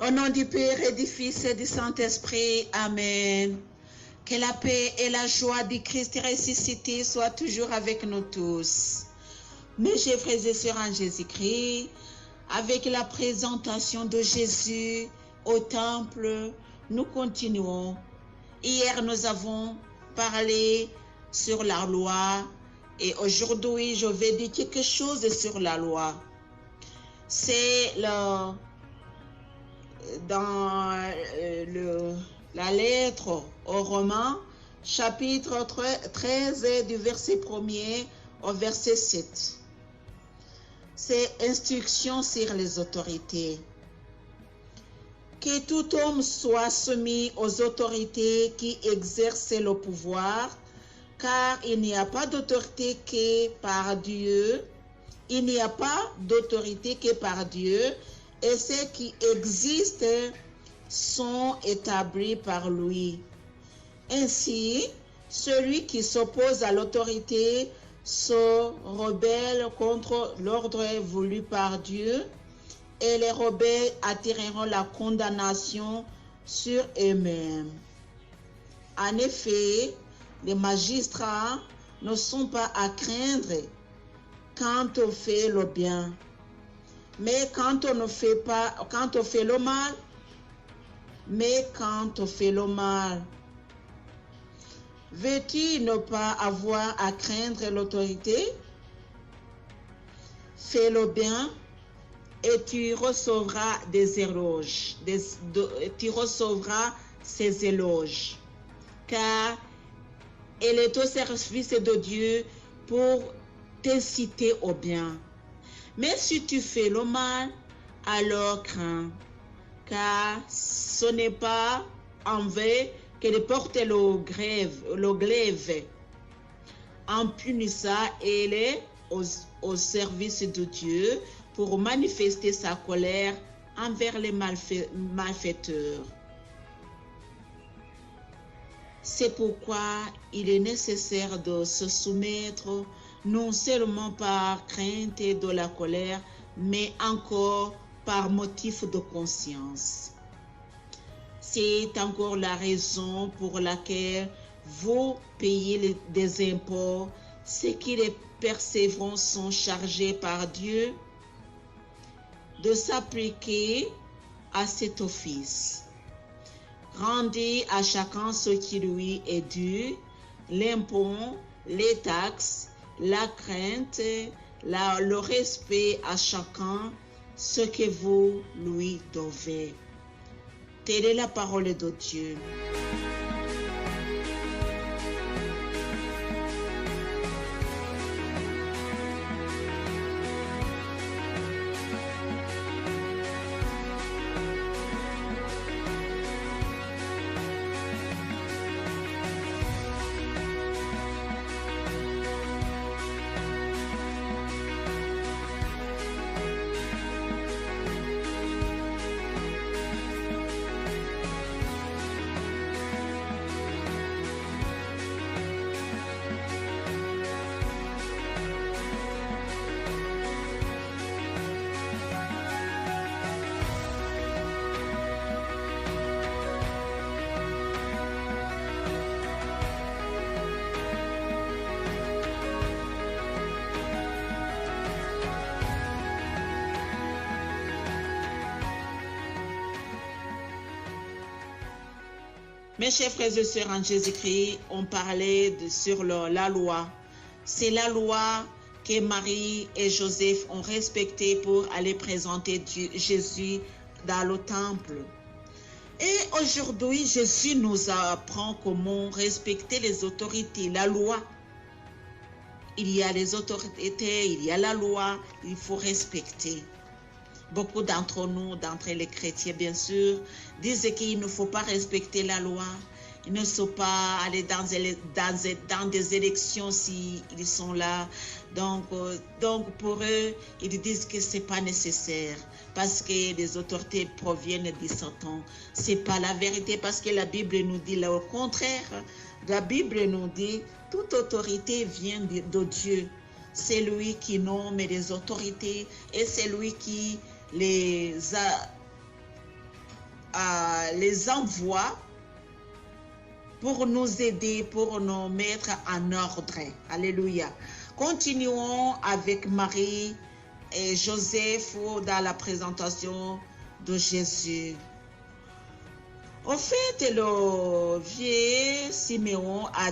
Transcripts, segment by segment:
Au nom du Père et du Fils et du Saint-Esprit, Amen. Que la paix et la joie du Christ ressuscité soient toujours avec nous tous. Mes chers frères et sœurs en Jésus-Christ, avec la présentation de Jésus au temple, nous continuons. Hier, nous avons parlé sur la loi et aujourd'hui, je vais dire quelque chose sur la loi. C'est dans la lettre aux Romains, chapitre 13, du verset 1er au verset 7. C'est instruction sur les autorités. Que tout homme soit soumis aux autorités qui exercent le pouvoir, car il n'y a pas d'autorité que par Dieu. Il n'y a pas d'autorité que par Dieu, et ceux qui existent sont établis par lui. Ainsi, celui qui s'oppose à l'autorité se rebelle contre l'ordre voulu par Dieu, et les rebelles attireront la condamnation sur eux-mêmes. En effet, les magistrats ne sont pas à craindre quand on fait le bien, mais quand on fait le mal, veux-tu ne pas avoir à craindre l'autorité? Fais le bien et tu recevras des éloges, tu recevras ces éloges, car elle est au service de Dieu pour t'inciter au bien. Mais si tu fais le mal, alors crains, car ce n'est pas en vain que de porter le glaive. En punissant, elle est au service de Dieu pour manifester sa colère envers les malfaiteurs. C'est pourquoi il est nécessaire de se soumettre non seulement par crainte de la colère, mais encore par motif de conscience. C'est encore la raison pour laquelle vous payez des impôts. Ceux qui les percevront sont chargés par Dieu de s'appliquer à cet office. Rendez à chacun ce qui lui est dû, l'impôt, les taxes, la crainte, le respect à chacun, ce que vous lui devez. Telle est la parole de Dieu. Mes chers frères et sœurs en Jésus-Christ, on parlait sur la loi. C'est la loi que Marie et Joseph ont respectée pour aller présenter Jésus dans le temple. Et aujourd'hui, Jésus nous apprend comment respecter les autorités, la loi. Il y a les autorités, il y a la loi, il faut respecter. Beaucoup d'entre nous, d'entre les chrétiens bien sûr, disent qu'il ne faut pas respecter la loi. Ils ne sont pas aller dans des élections s'ils sont là. Donc pour eux, ils disent que ce n'est pas nécessaire parce que les autorités proviennent du Satan. Ce n'est pas la vérité parce que la Bible nous dit le contraire. La Bible nous dit toute autorité vient de Dieu. C'est lui qui nomme les autorités et c'est lui qui les les envoie pour nous aider, pour nous mettre en ordre. Alléluia. Continuons avec Marie et Joseph dans la présentation de Jésus. En fait, le vieux Siméon a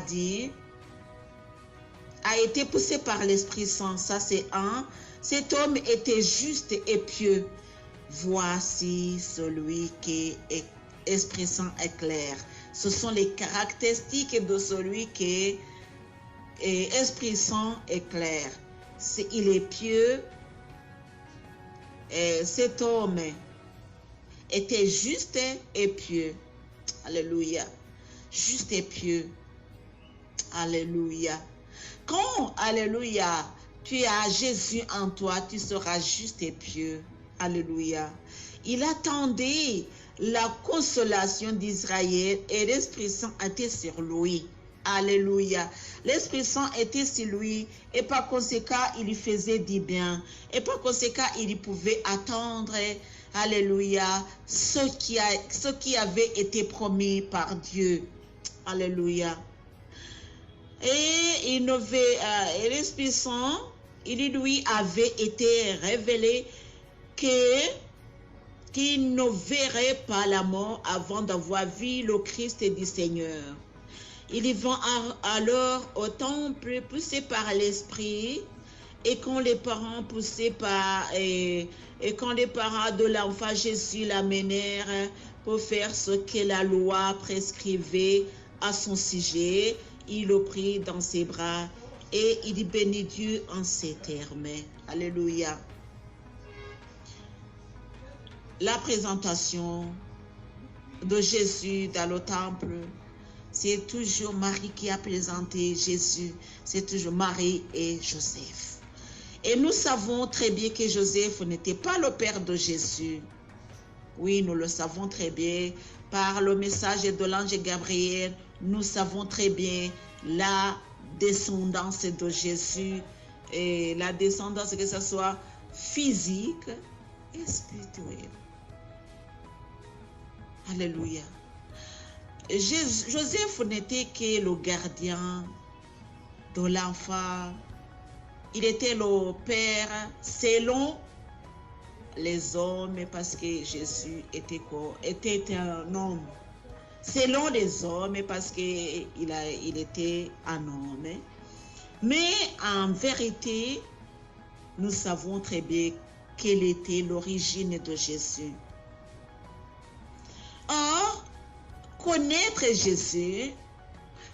été poussé par l'Esprit Saint. Ça, c'est un. Cet homme était juste et pieux. Voici celui qui est Esprit Saint éclaire. Ce sont les caractéristiques de celui qui est Esprit Saint éclaire. Il est pieux. Et cet homme était juste et pieux. Alléluia. Juste et pieux. Alléluia. Quand, alléluia, tu as Jésus en toi, tu seras juste et pieux. Alléluia. Il attendait la consolation d'Israël et l'Esprit Saint était sur lui. Alléluia. L'Esprit Saint était sur lui et par conséquent, il lui faisait du bien. Et par conséquent, il pouvait attendre, alléluia, ce qui avait été promis par Dieu. Alléluia. Et l'Esprit Saint, il lui avait été révélé qu'il ne verrait pas la mort avant d'avoir vu le Christ du Seigneur. Ils vont alors au temple poussés par l'Esprit, et quand les parents poussés par et quand les parents de l'enfant Jésus l'amenèrent pour faire ce que la loi prescrivait à son sujet, il le prit dans ses bras et il bénit Dieu en ces termes. Alléluia. La présentation de Jésus dans le temple, c'est toujours Marie qui a présenté Jésus. C'est toujours Marie et Joseph. Et nous savons très bien que Joseph n'était pas le père de Jésus. Oui, nous le savons très bien. Par le message de l'ange Gabriel, nous savons très bien la descendance de Jésus. Et la descendance, que ce soit physique et spirituelle. Alléluia. Joseph n'était que le gardien de l'enfant. Il était le père selon les hommes parce que Jésus était un homme. Selon les hommes parce qu'il était un homme. Mais en vérité, nous savons très bien quelle était l'origine de Jésus. Or, connaître Jésus,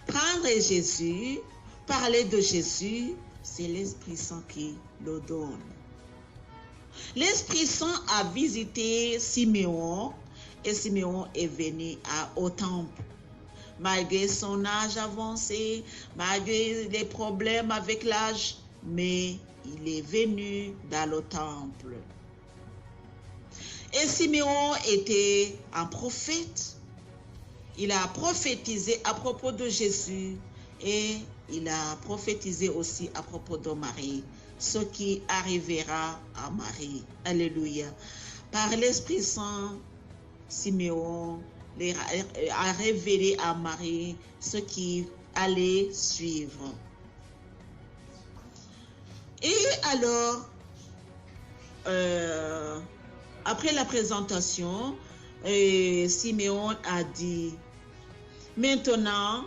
prendre Jésus, parler de Jésus, c'est l'Esprit Saint qui le donne. L'Esprit Saint a visité Siméon et Siméon est venu au temple. Malgré son âge avancé, malgré les problèmes avec l'âge, mais il est venu dans le temple. Et Siméon était un prophète. Il a prophétisé à propos de Jésus et il a prophétisé aussi à propos de Marie, ce qui arrivera à Marie. Alléluia. Par l'Esprit Saint, Siméon a révélé à Marie ce qui allait suivre. Et alors, après la présentation, Siméon a dit, maintenant,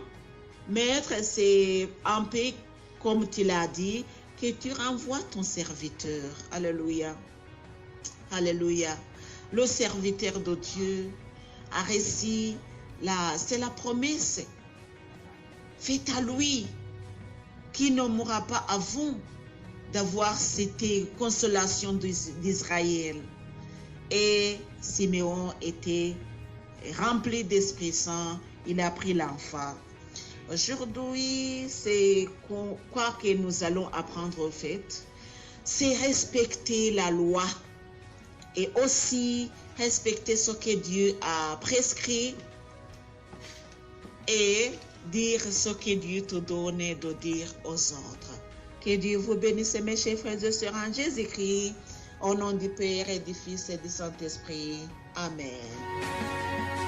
Maître, c'est un peu comme tu l'as dit, que tu renvoies ton serviteur. Alléluia. Alléluia. Le serviteur de Dieu a reçu, c'est la promesse faite à lui, qui ne mourra pas avant d'avoir cette consolation d'Israël. Et Siméon était rempli d'Esprit Saint, il a pris l'enfant. Aujourd'hui, c'est quoi que nous allons apprendre au fait, c'est respecter la loi et aussi respecter ce que Dieu a prescrit et dire ce que Dieu te donne de dire aux autres. Que Dieu vous bénisse, mes chers frères et sœurs, en Jésus-Christ. Au nom du Père et du Fils et du Saint-Esprit. Amen.